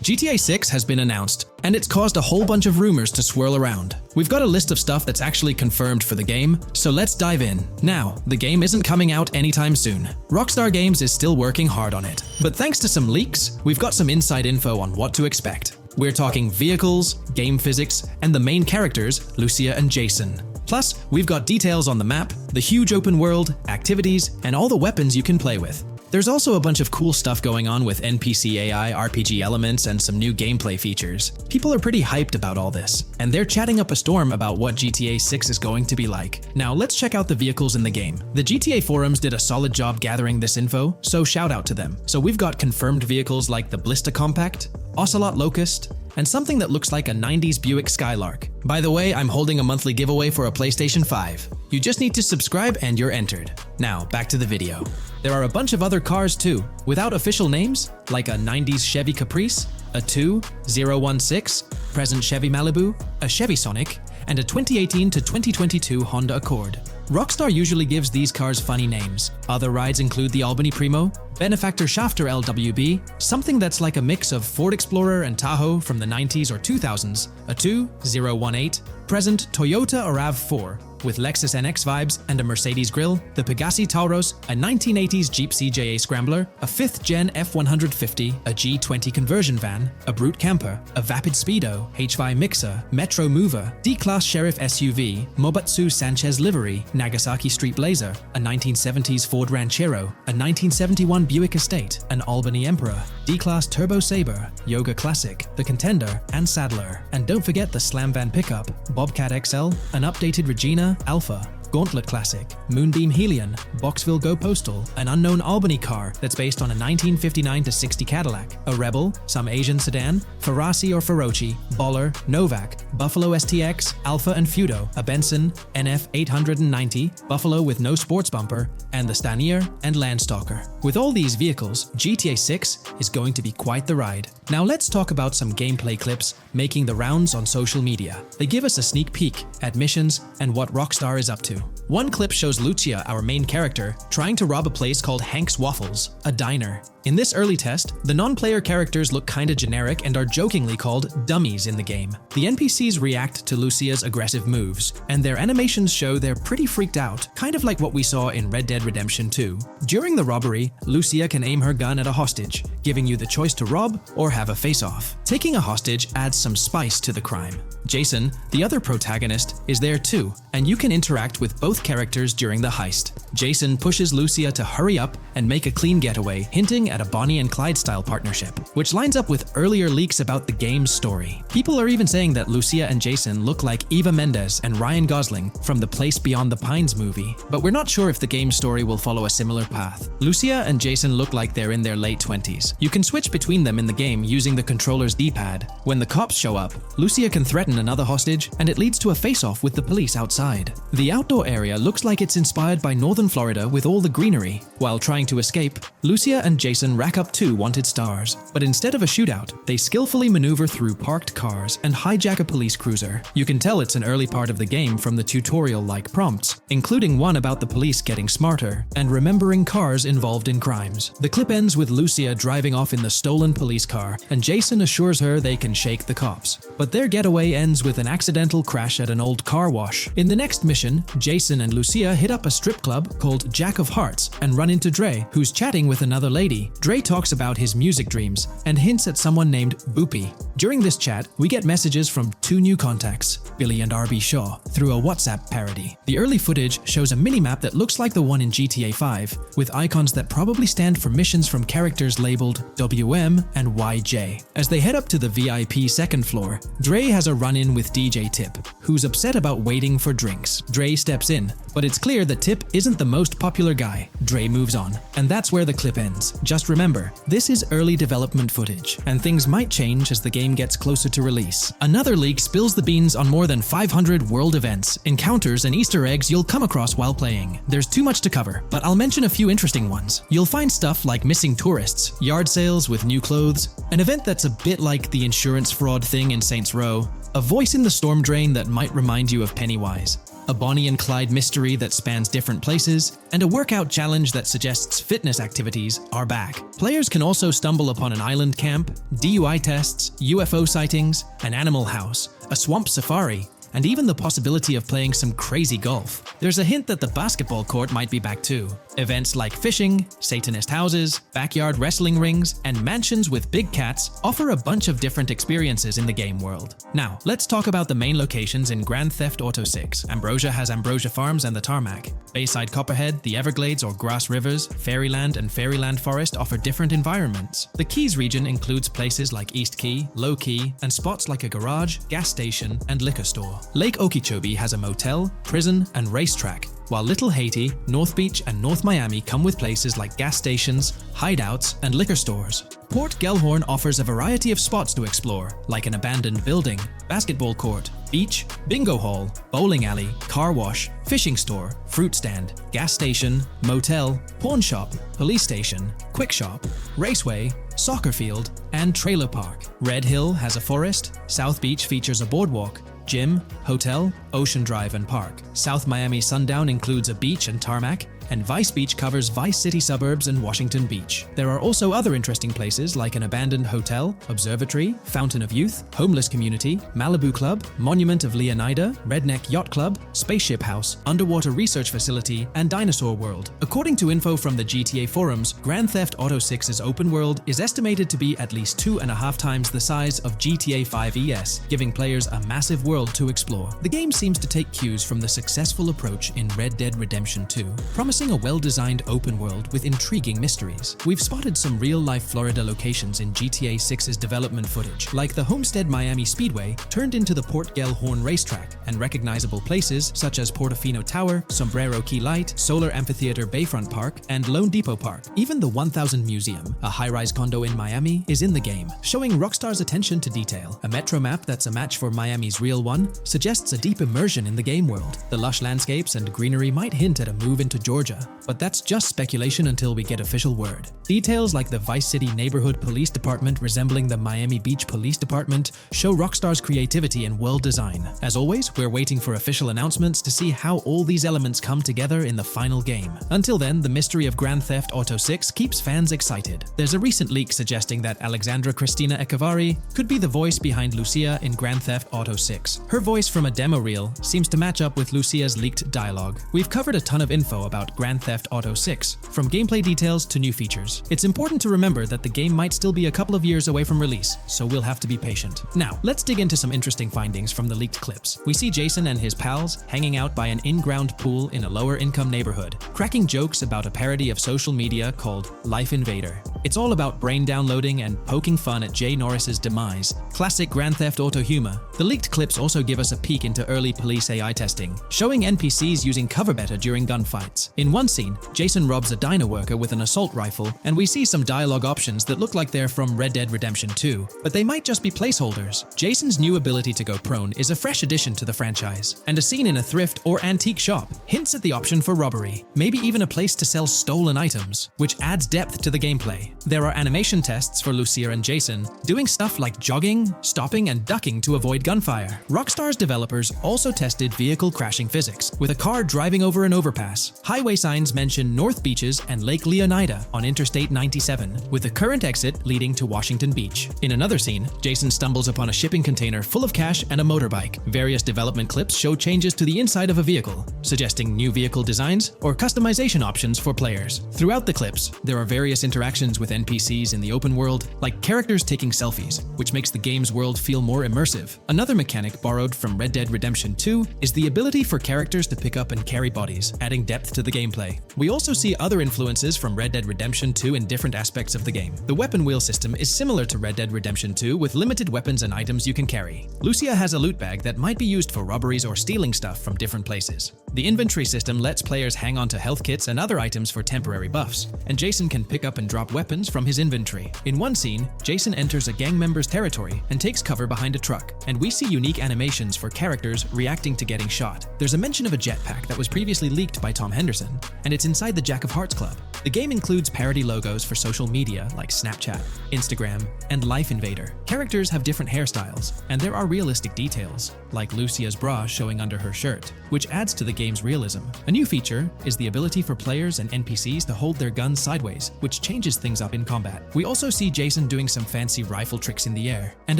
GTA 6 has been announced, and it's caused a whole bunch of rumors to swirl around. We've got a list of stuff that's actually confirmed for the game, so let's dive in. Now, the game isn't coming out anytime soon. Rockstar Games is still working hard on it. But thanks to some leaks, we've got some inside info on what to expect. We're talking vehicles, game physics, and the main characters, Lucia and Jason. Plus, we've got details on the map, the huge open world, activities, and all the weapons you can play with. There's also a bunch of cool stuff going on with NPC AI, RPG elements, and some new gameplay features. People are pretty hyped about all this, and they're chatting up a storm about what GTA 6 is going to be like. Now let's check out the vehicles in the game. The GTA forums did a solid job gathering this info, so shout out to them. So we've got confirmed vehicles like the Blista Compact, Ocelot Locust, and something that looks like a 90s Buick Skylark. By the way, I'm holding a monthly giveaway for a PlayStation 5. You just need to subscribe and you're entered. Now, back to the video. There are a bunch of other cars too, without official names, like a 90s Chevy Caprice, a 2016 present Chevy Malibu, a Chevy Sonic, and a 2018 to 2022 Honda Accord. Rockstar usually gives these cars funny names. Other rides include the Albany Primo, Benefactor Shafter LWB, something that's like a mix of Ford Explorer and Tahoe from the 90s or 2000s, a 2018 present Toyota RAV4, with Lexus NX vibes and a Mercedes grille, the Pegassi Tauros, a 1980s Jeep CJA Scrambler, a 5th Gen F150, a G20 conversion van, a Brute Camper, a Vapid Speedo, HY Mixer, Metro Mover, D-Class Sheriff SUV, Mobatsu Sanchez Livery, Nagasaki Street Blazer, a 1970s Ford Ranchero, a 1971 Buick Estate, an Albany Emperor, D-Class Turbo Sabre, Yoga Classic, the Contender, and Sadler. And don't forget the Slam Van Pickup, Bobcat XL, an updated Regina, Alpha, Gauntlet Classic, Moonbeam Helion, Boxville Go Postal, an unknown Albany car that's based on a 1959-60 Cadillac, a Rebel, some Asian sedan, Ferrari or Feroci, Baller, Novak, Buffalo STX, Alpha and Feudo, a Benson, NF 890, Buffalo with no sports bumper, and the Stanier and Landstalker. With all these vehicles, GTA 6 is going to be quite the ride. Now let's talk about some gameplay clips making the rounds on social media. They give us a sneak peek at missions and what Rockstar is up to. One clip shows Lucia, our main character, trying to rob a place called Hank's Waffles, a diner. In this early test, the non-player characters look kinda generic and are jokingly called dummies in the game. The NPCs react to Lucia's aggressive moves, and their animations show they're pretty freaked out, kind of like what we saw in Red Dead Redemption 2. During the robbery, Lucia can aim her gun at a hostage, giving you the choice to rob or have a face-off. Taking a hostage adds some spice to the crime. Jason, the other protagonist, is there too, and you can interact with both characters during the heist. Jason pushes Lucia to hurry up and make a clean getaway, hinting at a Bonnie and Clyde style partnership, which lines up with earlier leaks about the game's story. People are even saying that Lucia and Jason look like Eva Mendes and Ryan Gosling from the Place Beyond the Pines movie, but we're not sure if the game's story will follow a similar path. Lucia and Jason look like they're in their late 20s. You can switch between them in the game using the controller's D-pad. When the cops show up, Lucia can threaten another hostage, and it leads to a face-off with the police outside. The outdoor area looks like it's inspired by northern Florida with all the greenery. While trying to escape, Lucia and Jason rack up 2 wanted stars, but instead of a shootout, they skillfully maneuver through parked cars and hijack a police cruiser. You can tell it's an early part of the game from the tutorial-like prompts, including one about the police getting smarter and remembering cars involved in crimes. The clip ends with Lucia driving off in the stolen police car, and Jason assures her they can shake the cops. But their getaway ends with an accidental crash at an old car wash. In the next mission, Jason and Lucia hit up a strip club called Jack of Hearts and run into Dre, who's chatting with another lady. Dre talks about his music dreams and hints at someone named Boopy. During this chat, we get messages from 2 new contacts, Billy and RB Shaw, through a WhatsApp parody. The early footage shows a minimap that looks like the one in GTA 5, with icons that probably stand for missions from characters labeled WM and YJ. As they head up to the VIP second floor, Dre has a run-in with DJ Tip, who's upset about waiting for drinks. Dre steps in, but it's clear that Tip isn't the most popular guy. Dre moves on, and that's where the clip ends. Just remember, this is early development footage, and things might change as the game gets closer to release. Another leak spills the beans on more than 500 world events, encounters, and Easter eggs you'll come across while playing. There's too much to cover, but I'll mention a few interesting ones. You'll find stuff like missing tourists, yard sales with new clothes, an event that's a bit like the insurance fraud thing in Saints Row, a voice in the storm drain that might remind you of Pennywise, a Bonnie and Clyde mystery that spans different places, and a workout challenge that suggests fitness activities are back. Players can also stumble upon an island camp, DUI tests, UFO sightings, an animal house, a swamp safari, and even the possibility of playing some crazy golf. There's a hint that the basketball court might be back too. Events like fishing, Satanist houses, backyard wrestling rings, and mansions with big cats offer a bunch of different experiences in the game world. Now, let's talk about the main locations in Grand Theft Auto 6. Ambrosia has Ambrosia Farms and the Tarmac. Bayside Copperhead, the Everglades or Grass Rivers, Fairyland and Fairyland Forest offer different environments. The Keys region includes places like East Key, Low Key, and spots like a garage, gas station, and liquor store. Lake Okeechobee has a motel, prison, and racetrack, while Little Haiti, North Beach, and North Miami come with places like gas stations, hideouts, and liquor stores. Port Gellhorn offers a variety of spots to explore, like an abandoned building, basketball court, beach, bingo hall, bowling alley, car wash, fishing store, fruit stand, gas station, motel, pawn shop, police station, quick shop, raceway, soccer field, and trailer park. Red Hill has a forest, South Beach features a boardwalk, gym, hotel, Ocean Drive and Park. South Miami Sundown includes a beach and tarmac, and Vice Beach covers Vice City suburbs and Washington Beach. There are also other interesting places like an abandoned hotel, observatory, Fountain of Youth, homeless community, Malibu Club, Monument of Leonida, Redneck Yacht Club, Spaceship House, underwater research facility, and Dinosaur World. According to info from the GTA forums, Grand Theft Auto 6's open world is estimated to be at least 2.5 times the size of GTA 5 ES, giving players a massive world to explore. The game seems to take cues from the successful approach in Red Dead Redemption 2, promising a well-designed open world with intriguing mysteries. We've spotted some real-life Florida locations in GTA 6's development footage, like the Homestead Miami Speedway turned into the Port Gellhorn racetrack, and recognizable places such as Portofino Tower, Sombrero Key Light, Solar Amphitheater Bayfront Park, and Lone Depot Park. Even the 1000 Museum, a high-rise condo in Miami, is in the game, showing Rockstar's attention to detail. A metro map that's a match for Miami's real one suggests a deep immersion in the game world. The lush landscapes and greenery might hint at a move into Georgia, but that's just speculation until we get official word. Details like the Vice City Neighborhood Police Department resembling the Miami Beach Police Department show Rockstar's creativity and world design. As always, we're waiting for official announcements to see how all these elements come together in the final game. Until then, the mystery of Grand Theft Auto 6 keeps fans excited. There's a recent leak suggesting that Alexandra Christina Echevarri could be the voice behind Lucia in Grand Theft Auto 6. Her voice from a demo reel seems to match up with Lucia's leaked dialogue. We've covered a ton of info about Grand Theft Auto 6, from gameplay details to new features. It's important to remember that the game might still be a couple of years away from release, so we'll have to be patient. Now, let's dig into some interesting findings from the leaked clips. We see Jason and his pals hanging out by an in-ground pool in a lower-income neighborhood, cracking jokes about a parody of social media called Life Invader. It's all about brain downloading and poking fun at Jay Norris's demise. Classic Grand Theft Auto humor. The leaked clips also give us a peek into early police AI testing, showing NPCs using cover better during gunfights. In one scene, Jason robs a diner worker with an assault rifle, and we see some dialogue options that look like they're from Red Dead Redemption 2, but they might just be placeholders. Jason's new ability to go prone is a fresh addition to the franchise, and a scene in a thrift or antique shop hints at the option for robbery, maybe even a place to sell stolen items, which adds depth to the gameplay. There are animation tests for Lucia and Jason, doing stuff like jogging, stopping, and ducking to avoid gunfire. Rockstar's developers also tested vehicle crashing physics, with a car driving over an overpass. Highway signs mention North Beaches and Lake Leonida on Interstate 97, with the current exit leading to Washington Beach. In another scene, Jason stumbles upon a shipping container full of cash and a motorbike. Various development clips show changes to the inside of a vehicle, suggesting new vehicle designs or customization options for players. Throughout the clips, there are various interactions with NPCs in the open world, like characters taking selfies, which makes the game's world feel more immersive. Another mechanic borrowed from Red Dead Redemption 2 is the ability for characters to pick up and carry bodies, adding depth to the gameplay. We also see other influences from Red Dead Redemption 2 in different aspects of the game. The weapon wheel system is similar to Red Dead Redemption 2 with limited weapons and items you can carry. Lucia has a loot bag that might be used for robberies or stealing stuff from different places. The inventory system lets players hang on to health kits and other items for temporary buffs, and Jason can pick up and drop weapons from his inventory. In one scene, Jason enters a gang member's territory and takes cover behind a truck, and we see unique animations for characters reacting to getting shot. There's a mention of a jetpack that was previously leaked by Tom Henderson, and it's inside the Jack of Hearts Club. The game includes parody logos for social media like Snapchat, Instagram, and Life Invader. Characters have different hairstyles, and there are realistic details, like Lucia's bra showing under her shirt, which adds to the game's realism. A new feature is the ability for players and NPCs to hold their guns sideways, which changes things up in combat. We also see Jason doing some fancy rifle tricks in the air, and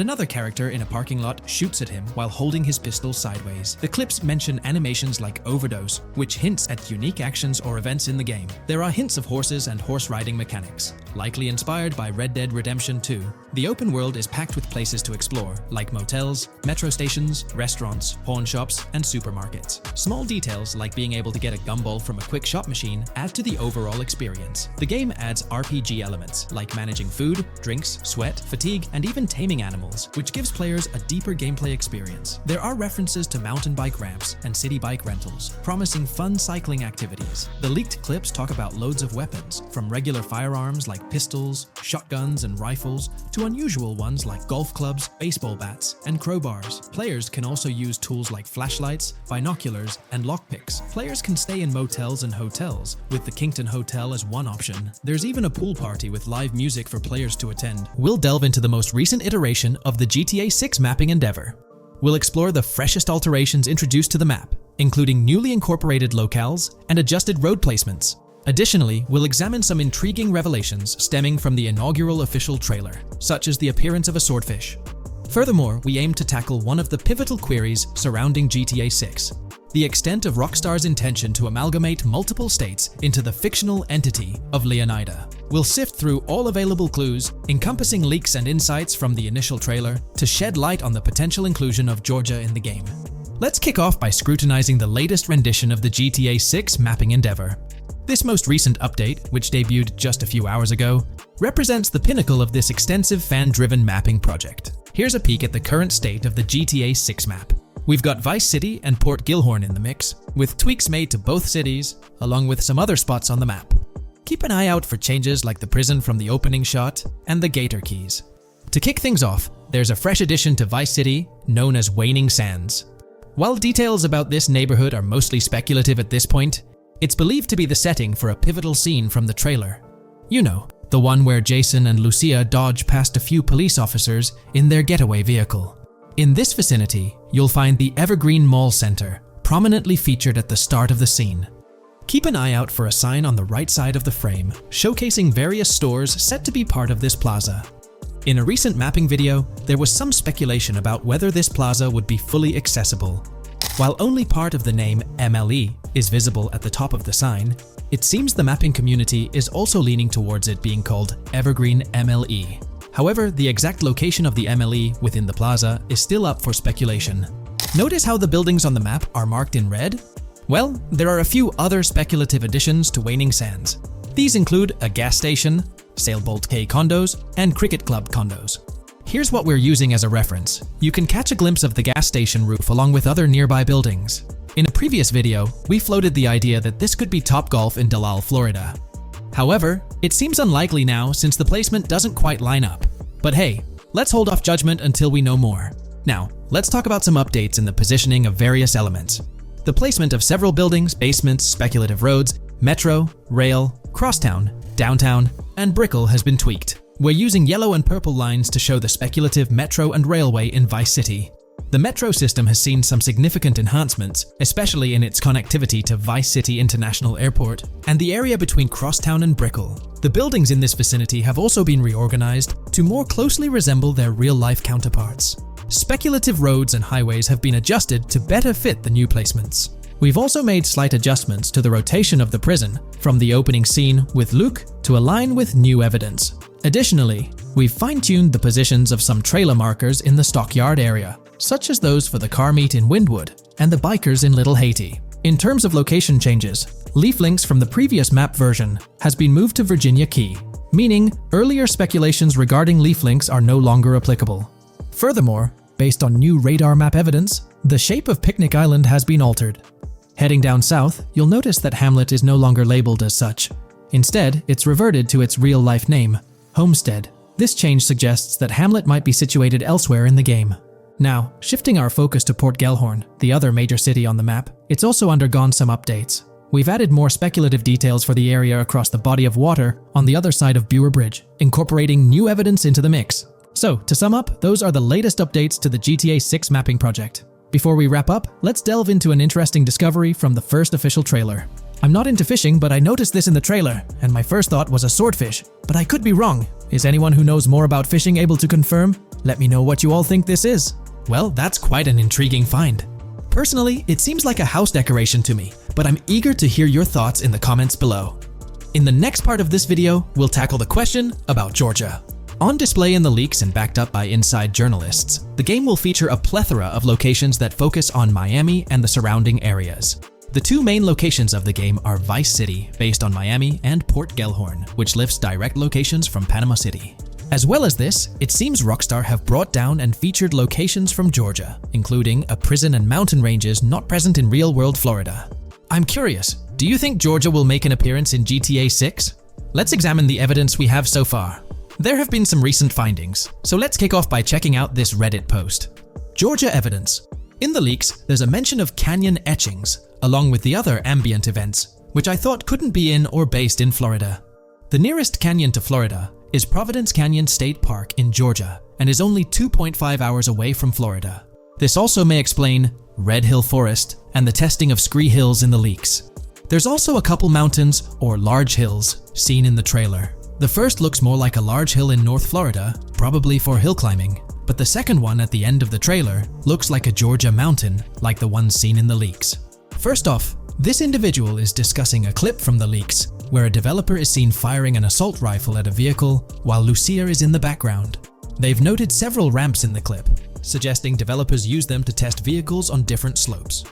another character in a parking lot shoots at him while holding his pistol sideways. The clips mention animations like overdose, which hints at unique actions or events in the game. There are hints of horses and horse riding mechanics, likely inspired by Red Dead Redemption 2. The open world is packed with places to explore, like motels, metro stations, restaurants, pawn shops, and supermarkets. Small details like being able to get a gumball from a quick shop machine add to the overall experience. The game adds RPG elements, like managing food, drinks, sweat, fatigue, and even taming animals, which gives players a deeper gameplay experience. There are references to mountain bike ramps and city bike rentals, promising fun cycling activities. The leaked clips talk about loads of weapons, from regular firearms like pistols, shotguns, and rifles, to unusual ones like golf clubs, baseball bats, and crowbars. Players can also use tools like flashlights, binoculars, and lockpicks. Players can stay in motels and hotels, with the Kington Hotel as one option. There's even a pool party with live music for players to attend. We'll delve into the most recent iteration of the GTA 6 mapping endeavor. We'll explore the freshest alterations introduced to the map, including newly incorporated locales and adjusted road placements. Additionally, we'll examine some intriguing revelations stemming from the inaugural official trailer, such as the appearance of a swordfish. Furthermore, we aim to tackle one of the pivotal queries surrounding GTA 6, the extent of Rockstar's intention to amalgamate multiple states into the fictional entity of Leonida. We'll sift through all available clues, encompassing leaks and insights from the initial trailer, to shed light on the potential inclusion of Georgia in the game. Let's kick off by scrutinizing the latest rendition of the GTA 6 mapping endeavor. This most recent update, which debuted just a few hours ago, represents the pinnacle of this extensive fan-driven mapping project. Here's a peek at the current state of the GTA 6 map. We've got Vice City and Port Gilhorn in the mix, with tweaks made to both cities, along with some other spots on the map. Keep an eye out for changes like the prison from the opening shot and the Gator Keys. To kick things off, there's a fresh addition to Vice City known as Waning Sands. While details about this neighborhood are mostly speculative at this point, it's believed to be the setting for a pivotal scene from the trailer. You know, the one where Jason and Lucia dodge past a few police officers in their getaway vehicle. In this vicinity, you'll find the Evergreen Mall Center, prominently featured at the start of the scene. Keep an eye out for a sign on the right side of the frame, showcasing various stores set to be part of this plaza. In a recent mapping video, there was some speculation about whether this plaza would be fully accessible. While only part of the name MLE is visible at the top of the sign, it seems the mapping community is also leaning towards it being called Evergreen MLE. However, the exact location of the MLE within the plaza is still up for speculation. Notice how the buildings on the map are marked in red? Well, there are a few other speculative additions to Waning Sands. These include a gas station, Sailbolt K condos, and Cricket Club condos. Here's what we're using as a reference. You can catch a glimpse of the gas station roof along with other nearby buildings. In a previous video, we floated the idea that this could be Topgolf in Dalal, Florida. However, it seems unlikely now since the placement doesn't quite line up. But hey, let's hold off judgment until we know more. Now, let's talk about some updates in the positioning of various elements. The placement of several buildings, basements, speculative roads, metro, rail, crosstown, downtown, and Brickell has been tweaked. We're using yellow and purple lines to show the speculative metro and railway in Vice City. The metro system has seen some significant enhancements, especially in its connectivity to Vice City International Airport and the area between Crosstown and Brickell. The buildings in this vicinity have also been reorganized to more closely resemble their real-life counterparts. Speculative roads and highways have been adjusted to better fit the new placements. We've also made slight adjustments to the rotation of the prison, from the opening scene with Luke to align with new evidence. Additionally, we've fine-tuned the positions of some trailer markers in the stockyard area, such as those for the car meet in Wynwood and the bikers in Little Haiti. In terms of location changes, leaf links from the previous map version has been moved to Virginia Key, meaning earlier speculations regarding leaf links are no longer applicable. Furthermore, based on new radar map evidence, the shape of Picnic Island has been altered. Heading down south, you'll notice that Hamlet is no longer labeled as such. Instead, it's reverted to its real-life name, Homestead. This change suggests that Hamlet might be situated elsewhere in the game. Now, shifting our focus to Port Gellhorn, the other major city on the map, it's also undergone some updates. We've added more speculative details for the area across the body of water on the other side of Bure Bridge, incorporating new evidence into the mix. So, to sum up, those are the latest updates to the GTA 6 mapping project. Before we wrap up, let's delve into an interesting discovery from the first official trailer. I'm not into fishing, but I noticed this in the trailer, and my first thought was a swordfish, but I could be wrong. Is anyone who knows more about fishing able to confirm? Let me know what you all think this is. Well, that's quite an intriguing find. Personally, it seems like a house decoration to me, but I'm eager to hear your thoughts in the comments below. In the next part of this video, we'll tackle the question about Georgia. On display in the leaks and backed up by inside journalists, the game will feature a plethora of locations that focus on Miami and the surrounding areas. The two main locations of the game are Vice City, based on Miami, and Port Gellhorn, which lifts direct locations from Panama City. As well as this, it seems Rockstar have brought down and featured locations from Georgia, including a prison and mountain ranges not present in real-world Florida. I'm curious, do you think Georgia will make an appearance in GTA 6? Let's examine the evidence we have so far. There have been some recent findings, so let's kick off by checking out this Reddit post. Georgia evidence. In the leaks, there's a mention of canyon etchings, along with the other ambient events, which I thought couldn't be in or based in Florida. The nearest canyon to Florida is Providence Canyon State Park in Georgia, and is only 2.5 hours away from Florida. This also may explain Red Hill Forest and the testing of Scree Hills in the leaks. There's also a couple mountains, or large hills, seen in the trailer. The first looks more like a large hill in North Florida, probably for hill climbing, but the second one at the end of the trailer looks like a Georgia mountain, like the one seen in the leaks. First off, this individual is discussing a clip from the leaks, where a developer is seen firing an assault rifle at a vehicle while Lucia is in the background. They've noted several ramps in the clip, suggesting developers use them to test vehicles on different slopes.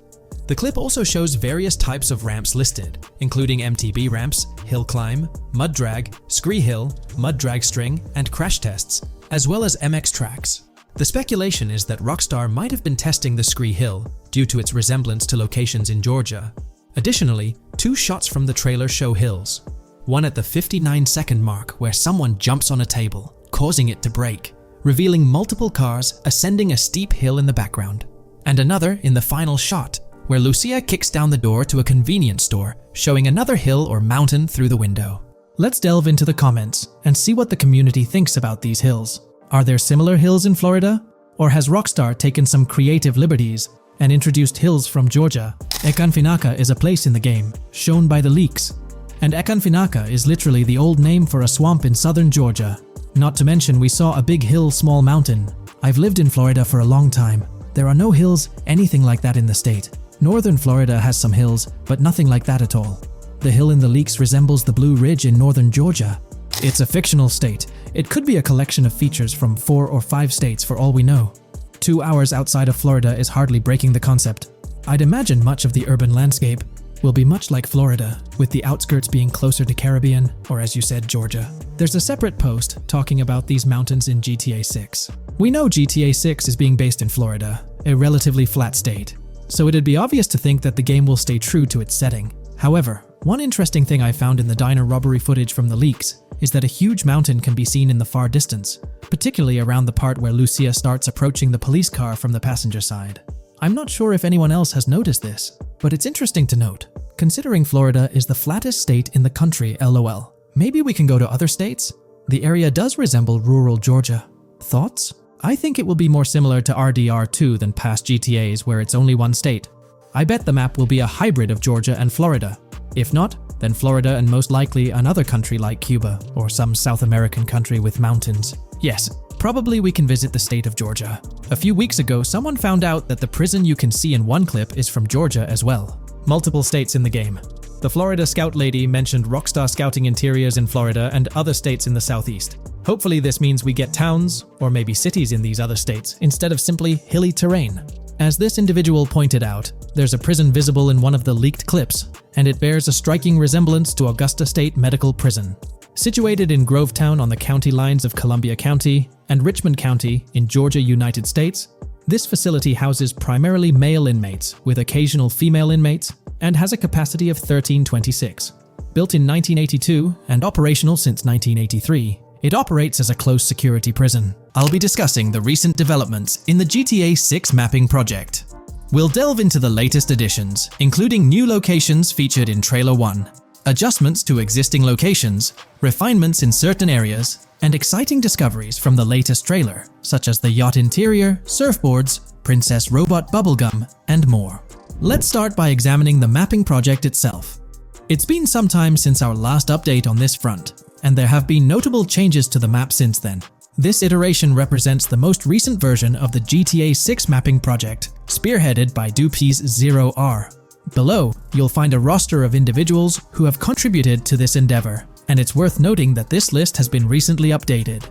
The clip also shows various types of ramps listed, including MTB ramps, hill climb, mud drag, Scree Hill, mud drag string, and crash tests, as well as MX tracks. The speculation is that Rockstar might have been testing the Scree Hill due to its resemblance to locations in Georgia. Additionally, two shots from the trailer show hills. One at the 59-second mark where someone jumps on a table, causing it to break, revealing multiple cars ascending a steep hill in the background. And another in the final shot, where Lucia kicks down the door to a convenience store, showing another hill or mountain through the window. Let's delve into the comments and see what the community thinks about these hills. Are there similar hills in Florida? Or has Rockstar taken some creative liberties and introduced hills from Georgia? Ekanfinaka is a place in the game, shown by the leaks. And Ekanfinaka is literally the old name for a swamp in southern Georgia. Not to mention we saw a big hill, small mountain. I've lived in Florida for a long time. There are no hills, anything like that in the state. Northern Florida has some hills, but nothing like that at all. The hill in the leaks resembles the Blue Ridge in northern Georgia. It's a fictional state. It could be a collection of features from 4 or 5 states for all we know. 2 hours outside of Florida is hardly breaking the concept. I'd imagine much of the urban landscape will be much like Florida, with the outskirts being closer to Caribbean, or as you said, Georgia. There's a separate post talking about these mountains in GTA 6. We know GTA 6 is being based in Florida, a relatively flat state, so it'd be obvious to think that the game will stay true to its setting. However, one interesting thing I found in the diner robbery footage from the leaks is that a huge mountain can be seen in the far distance, particularly around the part where Lucia starts approaching the police car from the passenger side. I'm not sure if anyone else has noticed this, but it's interesting to note, considering Florida is the flattest state in the country, LOL. Maybe we can go to other states? The area does resemble rural Georgia. Thoughts? I think it will be more similar to RDR2 than past GTAs where it's only one state. I bet the map will be a hybrid of Georgia and Florida. If not, then Florida and most likely another country like Cuba or some South American country with mountains. Yes, probably we can visit the state of Georgia. A few weeks ago, someone found out that the prison you can see in one clip is from Georgia as well. Multiple states in the game. The Florida Scout lady mentioned Rockstar scouting interiors in Florida and other states in the southeast. Hopefully this means we get towns, or maybe cities in these other states, instead of simply hilly terrain. As this individual pointed out, there's a prison visible in one of the leaked clips, and it bears a striking resemblance to Augusta State Medical Prison. Situated in Grovetown on the county lines of Columbia County and Richmond County in Georgia, United States, This facility houses primarily male inmates with occasional female inmates and has a capacity of 1326. Built in 1982 and operational since 1983, it operates as a close security prison. I'll be discussing the recent developments in the GTA 6 mapping project. We'll delve into the latest additions, including new locations featured in Trailer 1, adjustments to existing locations, refinements in certain areas, and exciting discoveries from the latest trailer, such as the yacht interior, surfboards, Princess Robot bubblegum, and more. Let's start by examining the mapping project itself. It's been some time since our last update on this front, and there have been notable changes to the map since then. This iteration represents the most recent version of the GTA 6 mapping project, spearheaded by Dupe's 0R. Below, you'll find a roster of individuals who have contributed to this endeavor, and it's worth noting that this list has been recently updated.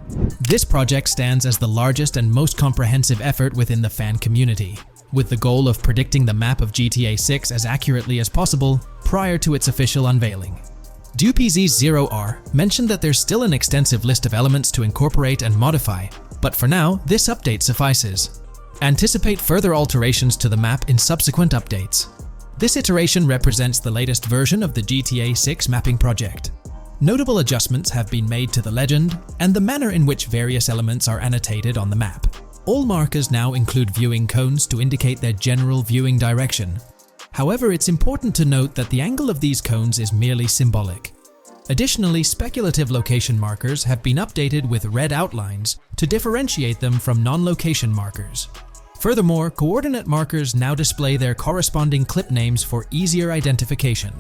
This project stands as the largest and most comprehensive effort within the fan community, with the goal of predicting the map of GTA 6 as accurately as possible prior to its official unveiling. DupZ0R mentioned that there's still an extensive list of elements to incorporate and modify, but for now, this update suffices. Anticipate further alterations to the map in subsequent updates. This iteration represents the latest version of the GTA 6 mapping project. Notable adjustments have been made to the legend and the manner in which various elements are annotated on the map. All markers now include viewing cones to indicate their general viewing direction. However, it's important to note that the angle of these cones is merely symbolic. Additionally, speculative location markers have been updated with red outlines to differentiate them from non-location markers. Furthermore, coordinate markers now display their corresponding clip names for easier identification.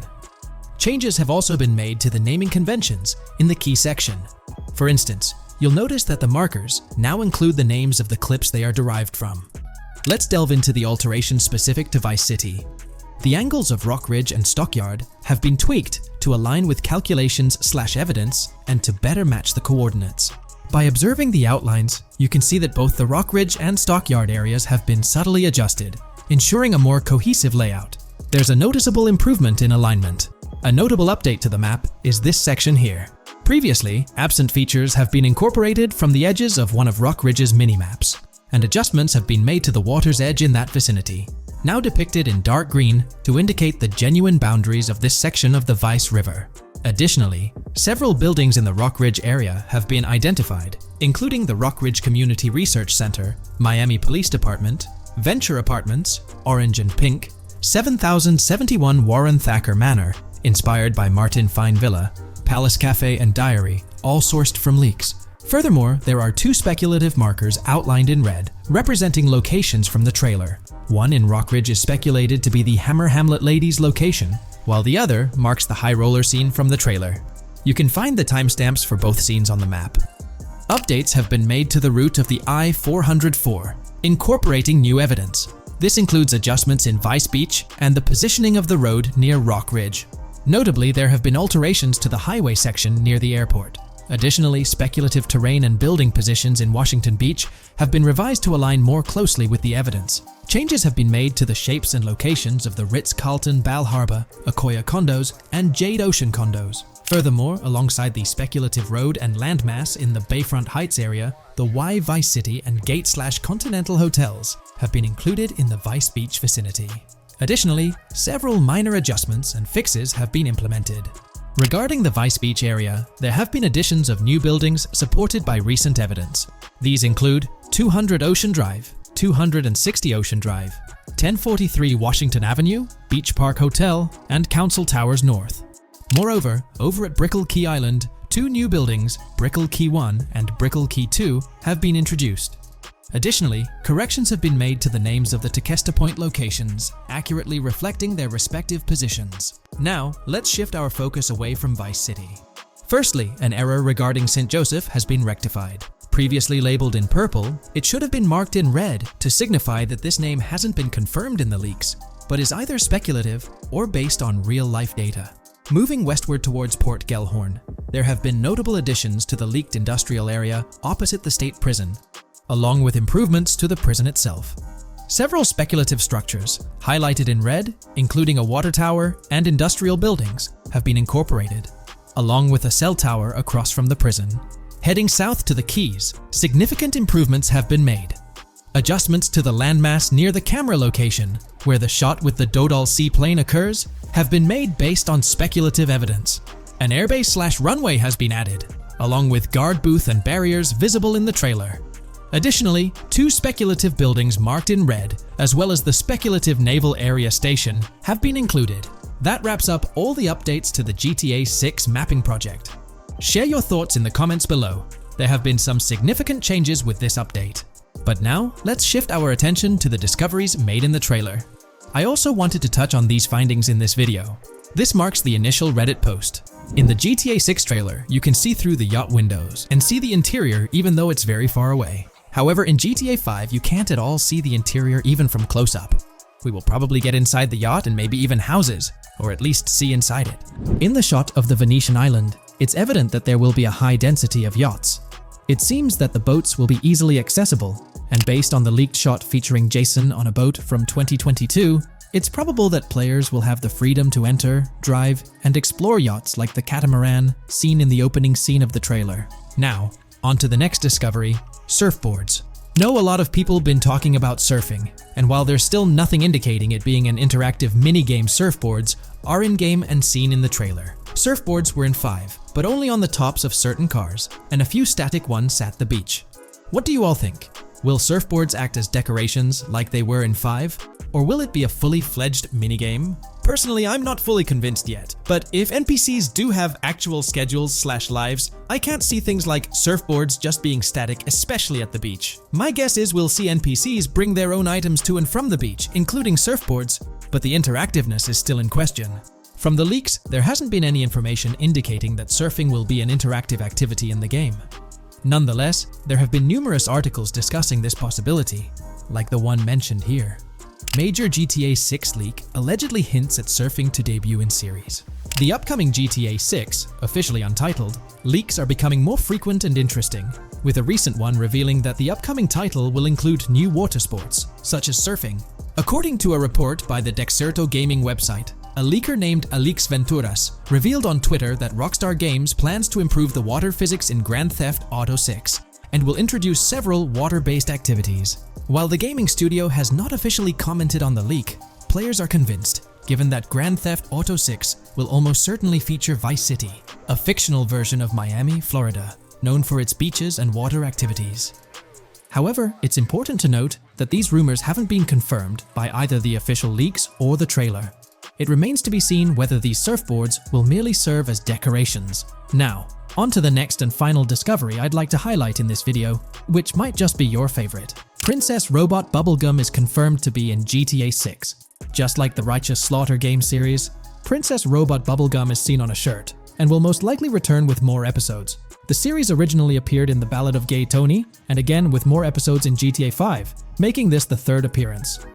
Changes have also been made to the naming conventions in the key section. For instance, you'll notice that the markers now include the names of the clips they are derived from. Let's delve into the alterations specific to Vice City. The angles of Rock Ridge and Stockyard have been tweaked to align with calculations/evidence and to better match the coordinates. By observing the outlines, you can see that both the Rock Ridge and Stockyard areas have been subtly adjusted, ensuring a more cohesive layout. There's a noticeable improvement in alignment. A notable update to the map is this section here. Previously, absent features have been incorporated from the edges of one of Rock Ridge's mini-maps, and adjustments have been made to the water's edge in that vicinity, now depicted in dark green to indicate the genuine boundaries of this section of the Vice River. Additionally, several buildings in the Rock Ridge area have been identified, including the Rock Ridge Community Research Center, Miami Police Department, Venture Apartments, Orange and Pink, 7071 Warren Thacker Manor, inspired by Martin Fine Villa, Palace Cafe and Diary, all sourced from leaks. Furthermore, there are two speculative markers outlined in red, representing locations from the trailer. One in Rock Ridge is speculated to be the Hammer Hamlet Ladies location, while the other marks the high roller scene from the trailer. You can find the timestamps for both scenes on the map. Updates have been made to the route of the I-404, incorporating new evidence. This includes adjustments in Vice Beach and the positioning of the road near Rock Ridge. Notably, there have been alterations to the highway section near the airport. Additionally, speculative terrain and building positions in Washington Beach have been revised to align more closely with the evidence. Changes have been made to the shapes and locations of the Ritz-Carlton Bal Harbour, Akoya condos, and Jade Ocean condos. Furthermore, alongside the speculative road and landmass in the Bayfront Heights area, the Y Vice City and Gate/Continental hotels have been included in the Vice Beach vicinity. Additionally, several minor adjustments and fixes have been implemented. Regarding the Vice Beach area, there have been additions of new buildings supported by recent evidence. These include 200 Ocean Drive, 260 Ocean Drive, 1043 Washington Avenue, Beach Park Hotel, and Council Towers North. Moreover, over at Brickell Key Island, two new buildings, Brickell Key 1 and Brickell Key 2, have been introduced. Additionally, corrections have been made to the names of the Tequesta Point locations, accurately reflecting their respective positions. Now, let's shift our focus away from Vice City. Firstly, an error regarding St. Joseph has been rectified. Previously labeled in purple, it should have been marked in red to signify that this name hasn't been confirmed in the leaks, but is either speculative or based on real-life data. Moving westward towards Port Gellhorn, there have been notable additions to the leaked industrial area opposite the state prison, along with improvements to the prison itself. Several speculative structures, highlighted in red, including a water tower and industrial buildings, have been incorporated, along with a cell tower across from the prison. Heading south to the Keys, significant improvements have been made. Adjustments to the landmass near the camera location, where the shot with the Dodal seaplane occurs, have been made based on speculative evidence. An airbase/runway has been added, along with guard booth and barriers visible in the trailer. Additionally, 2 speculative buildings marked in red, as well as the speculative naval area station, have been included. That wraps up all the updates to the GTA 6 mapping project. Share your thoughts in the comments below. There have been some significant changes with this update. But now, let's shift our attention to the discoveries made in the trailer. I also wanted to touch on these findings in this video. This marks the initial Reddit post. In the GTA 6 trailer, you can see through the yacht windows and see the interior even though it's very far away. However, in GTA 5, you can't at all see the interior even from close up. We will probably get inside the yacht and maybe even houses, or at least see inside it. In the shot of the Venetian island, it's evident that there will be a high density of yachts. It seems that the boats will be easily accessible, and based on the leaked shot featuring Jason on a boat from 2022, it's probable that players will have the freedom to enter, drive, and explore yachts like the catamaran seen in the opening scene of the trailer. Now, on to the next discovery, surfboards. Know a lot of people been talking about surfing, and while there's still nothing indicating it being an interactive minigame, surfboards are in-game and seen in the trailer. Surfboards were in 5, but only on the tops of certain cars, and a few static ones at the beach. What do you all think? Will surfboards act as decorations like they were in 5? Or will it be a fully fledged minigame? Personally, I'm not fully convinced yet, but if NPCs do have actual schedules/lives, I can't see things like surfboards just being static, especially at the beach. My guess is we'll see NPCs bring their own items to and from the beach, including surfboards, but the interactiveness is still in question. From the leaks, there hasn't been any information indicating that surfing will be an interactive activity in the game. Nonetheless, there have been numerous articles discussing this possibility, like the one mentioned here. Major GTA 6 leak allegedly hints at surfing to debut in series. The upcoming GTA 6, officially untitled, leaks are becoming more frequent and interesting, with a recent one revealing that the upcoming title will include new water sports, such as surfing. According to a report by the Dexerto gaming website, a leaker named Alix Venturas revealed on Twitter that Rockstar Games plans to improve the water physics in Grand Theft Auto 6 and will introduce several water-based activities. While the gaming studio has not officially commented on the leak, players are convinced, given that Grand Theft Auto 6 will almost certainly feature Vice City, a fictional version of Miami, Florida, known for its beaches and water activities. However, it's important to note that these rumors haven't been confirmed by either the official leaks or the trailer. It remains to be seen whether these surfboards will merely serve as decorations. Now, on to the next and final discovery I'd like to highlight in this video, which might just be your favorite. Princess Robot Bubblegum is confirmed to be in GTA 6. Just like the Righteous Slaughter game series, Princess Robot Bubblegum is seen on a shirt, and will most likely return with more episodes. The series originally appeared in The Ballad of Gay Tony, and again with more episodes in GTA 5, making this the 3rd appearance.